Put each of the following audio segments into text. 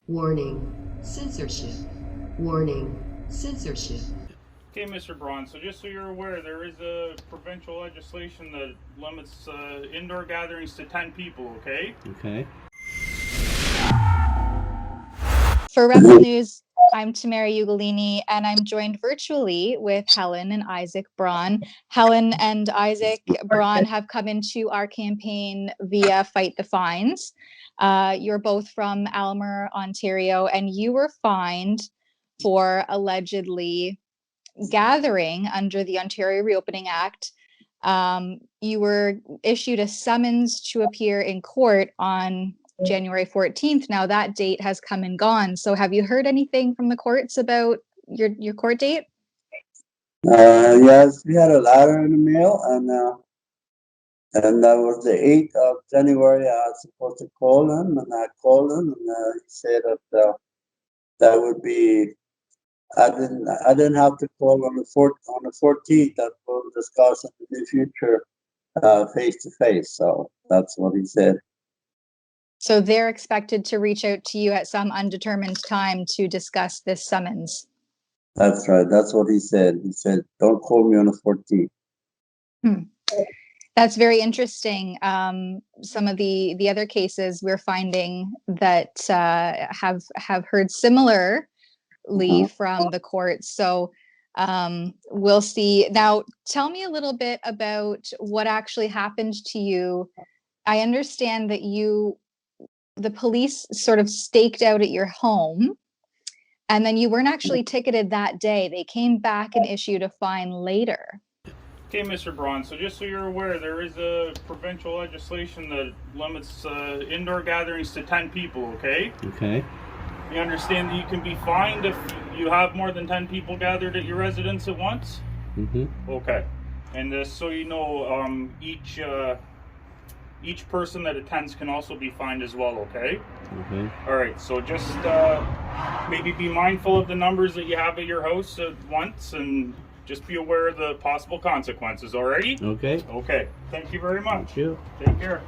Warning, censorship. Warning, censorship. Okay, Mr. Braun, so just so you're aware, there is a provincial legislation that limits indoor gatherings to 10 people, okay? Okay. For Rebel News, I'm Tamara Ugolini, and I'm joined virtually with Helen and Isaac Braun. Helen and Isaac Braun have come into our campaign via Fight the Fines. You're both from Aylmer, Ontario, and you were fined for allegedly gathering under the Ontario Reopening Act. You were issued a summons to appear in court on January 14th. Now that date has come and gone. So have you heard anything from the courts about your court date? Yes, we had a letter in the mail, and that was the 8th of January. I was supposed to call him, and I called him, and he said that that would be. I didn't have to call on the 14th. That we'll discuss in the future, face to face. So that's what he said. So they're expected to reach out to you at some undetermined time to discuss this summons. That's right. That's what he said. He said, "Don't call me on the 14th." That's very interesting. Some of the other cases we're finding that have heard similarly from the courts. So we'll see. Now, tell me a little bit about what actually happened to you. I understand that the police sort of staked out at your home, and then you weren't actually ticketed that day. They came back and issued a fine later. Okay, Mr. Braun, so just so you're aware, there is a provincial legislation that limits indoor gatherings to 10 people, okay? Okay. You understand that you can be fined if you have more than 10 people gathered at your residence at once? Mm-hmm. Okay. And so you know, each person that attends can also be fined as well, okay? Okay. All right, so just maybe be mindful of the numbers that you have at your house at once, and just be aware of the possible consequences, alrighty? Okay. Okay, thank you very much. Thank you. Take care.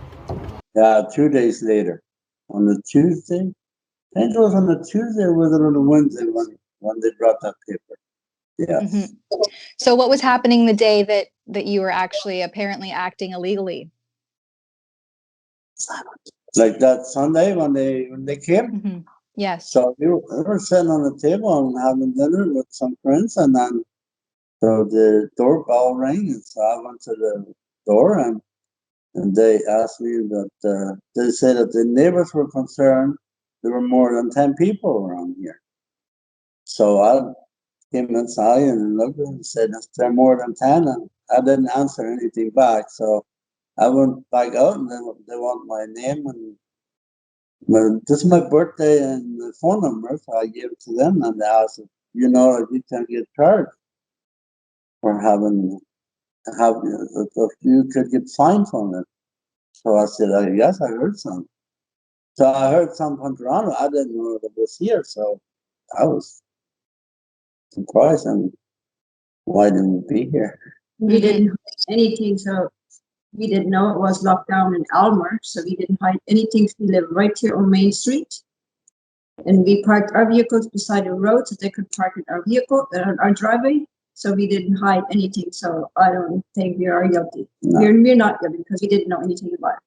Yeah, 2 days later, on the Tuesday. I think it was on the Tuesday or was it on the Wednesday when they brought that paper? Yeah. Mm-hmm. So what was happening the day that you were actually apparently acting illegally? Like that Sunday when they came. Mm-hmm. Yes. So we were sitting on the table and having dinner with some friends, and then so the doorbell rang, and so I went to the door, and they asked me that they said that the neighbors were concerned there were more than 10 people around here. So I came inside and looked and said, "Is there more than 10?" And I didn't answer anything back. So I went back out, and then they want my name and this is my birthday and the phone number. So I gave it to them, and they asked, you can get charged for if you could get fined from it. So I said, yes, I heard some. So I heard some from Toronto. I didn't know that it was here. So I was surprised, and why didn't we be here? We didn't hide anything, so we didn't know it was locked down in Aylmer, so we didn't hide anything. We live right here on Main Street, and we parked our vehicles beside the road so they could park in our driveway. So we didn't hide anything. So I don't think we are guilty. No. We're not guilty because we didn't know anything about it.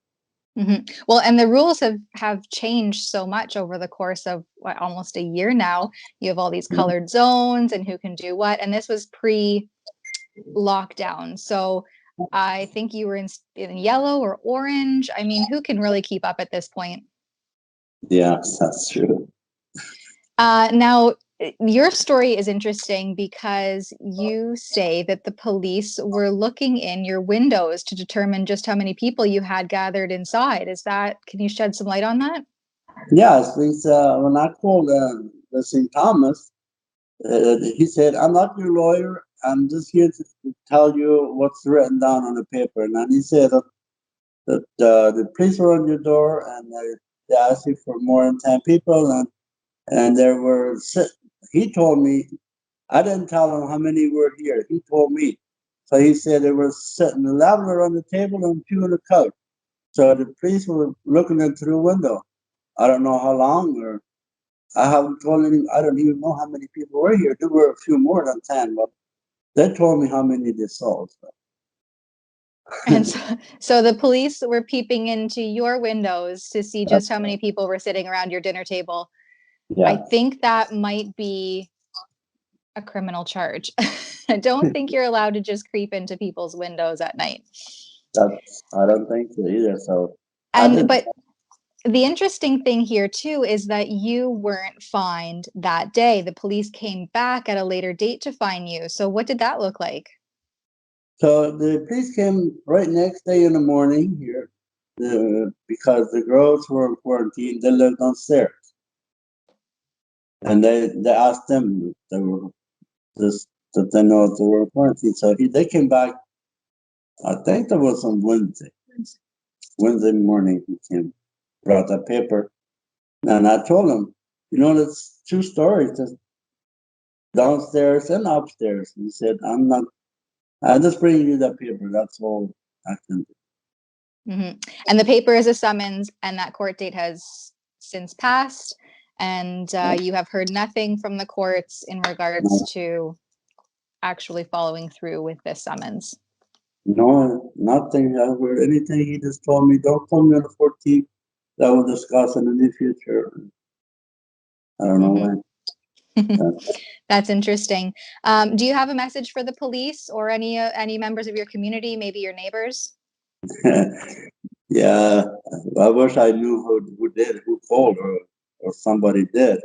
Mm-hmm. Well, and the rules have changed so much over the course of almost a year now. You have all these colored zones and who can do what, and this was pre-lockdown. So I think you were in yellow or orange. I mean, who can really keep up at this point? Yeah, that's true. Now, your story is interesting because you say that the police were looking in your windows to determine just how many people you had gathered inside. Can you shed some light on that? Yes, when I called the St. Thomas, he said, "I'm not your lawyer. I'm just here to tell you what's written down on the paper." And then he said that the police were on your door, and they asked you for more than 10 people, and there were. He told me, I didn't tell him how many were here. He told me. So he said there were sitting 11 around the table and 2 on the couch. So the police were looking in through the window. I don't know how long, I haven't told any. I don't even know how many people were here. There were a few more than 10, but they told me how many they saw. So. And so the police were peeping into your windows to see just how many people were sitting around your dinner table. Yeah, I think that might be a criminal charge. I don't think you're allowed to just creep into people's windows at night. I don't think so either. So I And did. but the interesting thing here too is that you weren't fined that day. The police came back at a later date to fine you. So what did that look like? So the police came right next day in the morning here, because the girls were in quarantine. They lived downstairs, and they asked them if they were just that they know if they were in quarantine. So they came back. I think that was on Wednesday. Wednesday morning he came, brought that paper, and I told him, there's two stories, just downstairs and upstairs. He said, I'm just bringing you that paper. That's all I can do. And the paper is a summons, and that court date has since passed. And you have heard nothing from the courts in regards to actually following through with this summons. No, nothing. I heard anything. He just told me, don't call me on the 14th. That we'll discuss in the near future. I don't know when. That's interesting. Do you have a message for the police or any members of your community, maybe your neighbors? Yeah, I wish I knew who called, or somebody did.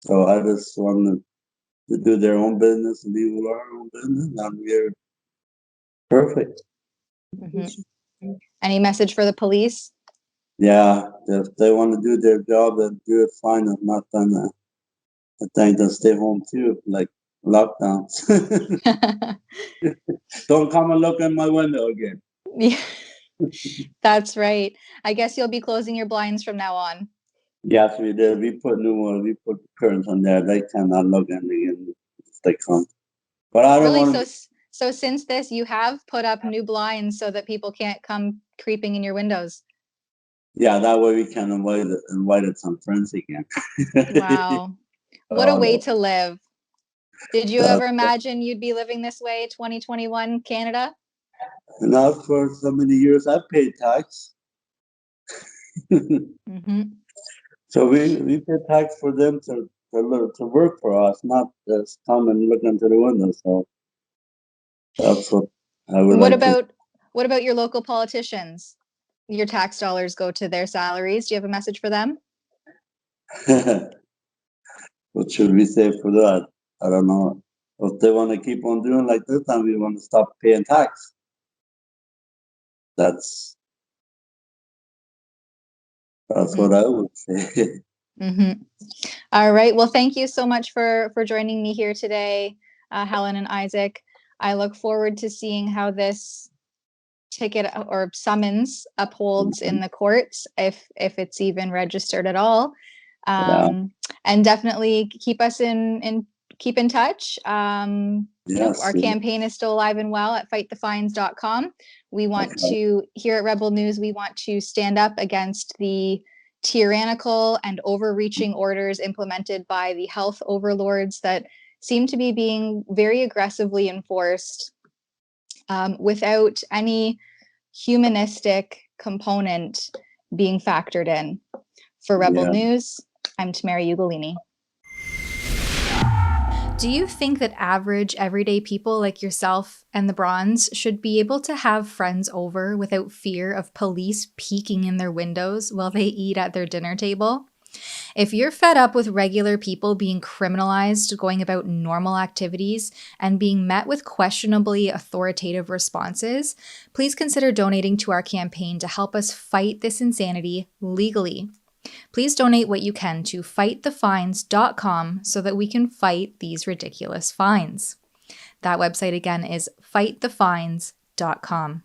So I just wanted to do their own business and we will our own business, and we're perfect. Any message for the police? Yeah, if they want to do their job, then do it fine. If not, then I think they'll stay home too, like lockdowns. Don't come and look in my window again. Yeah, that's right. I guess you'll be closing your blinds from now on. Yes, we did. We put new ones. We put curtains on there. They cannot look in again if they come. But I don't Really? want to. So since this, you have put up new blinds so that people can't come creeping in your windows. Yeah, that way we can invite some friends again. Wow. What a way to live. Did you ever imagine you'd be living this way, 2021 Canada? Not for so many years I paid tax. So we pay tax for them to work for us, not just come and look into the window. So that's what I would What like to. about your local politicians? Your tax dollars go to their salaries. Do you have a message for them? What should we say for that? I don't know. If they want to keep on doing like this, then we want to stop paying tax. That's what I would say. All right. Well, thank you so much for joining me here today, Helen and Isaac. I look forward to seeing how this ticket or summons upholds in the courts, if it's even registered at all. And definitely keep us keep in touch. Our campaign is still alive and well at fightthefines.com. We want to, here at Rebel News, we want to stand up against the tyrannical and overreaching orders implemented by the health overlords that seem to be being very aggressively enforced without any humanistic component being factored in. For Rebel News, I'm Tamara Ugolini. Do you think that average, everyday people like yourself and the Brauns should be able to have friends over without fear of police peeking in their windows while they eat at their dinner table? If you're fed up with regular people being criminalized, going about normal activities, and being met with questionably authoritative responses, please consider donating to our campaign to help us fight this insanity legally. Please donate what you can to fightthefines.com so that we can fight these ridiculous fines. That website again is fightthefines.com.